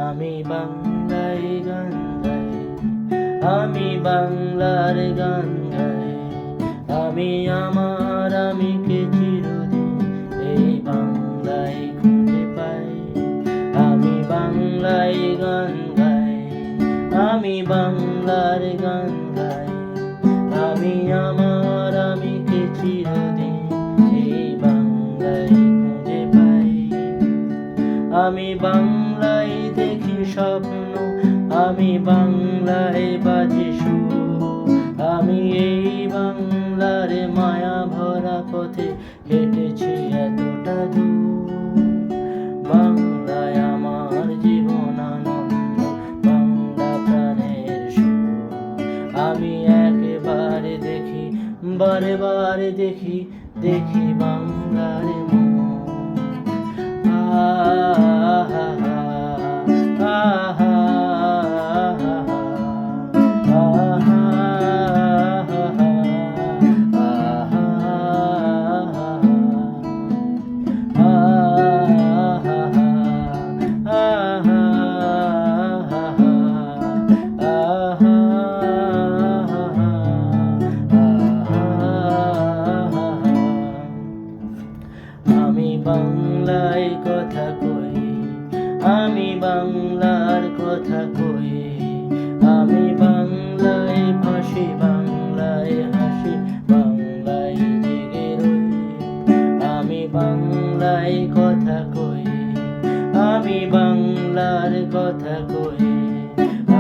আমি বাংলায় গান গাই, আমি বাংলার গান গাই। আমি আমার আমিকে চিরদিন এই বাংলায় খুঁজে পাই। আমি বাংলায় গান গাই, আমি বাংলার গান গাই। আমি আমার আমিকে চিরদিন এই বাংলায় খুঁজে পাই। আমি বাংলায় দেখি স্বপ্ন, আমি বাংলায় বাজে সুর। আমি এই বাংলার মায়া ভরা পথে হেঁটেছি এতটা দূর। বাংলায় আমার জীবন আনন্দ, বাংলা প্রাণের সুর। আমি একবারে দেখি, বারে বারে দেখি, দেখি বাংলার মন। আমি বাংলায় কথা কই, আমি বাংলার কথা কই। আমি বাংলায় ভাসি, বাংলায় হাসি, বাংলায় জেগে রই। আমি বাংলায় কথা কই, আমি বাংলার কথা কই।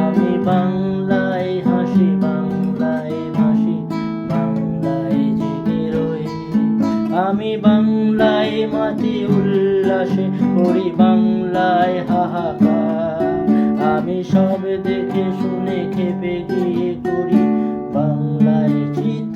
আমি বাংলায় হাসি, বাংলায় ভাসি, বাংলায় জেগে রই। আমি বাংলায় মাটি উল্লাসে করি, বাংলায় হাহাকার। আমি সব দেখে শুনে খেপে গিয়ে করি বাংলায় চিৎকার।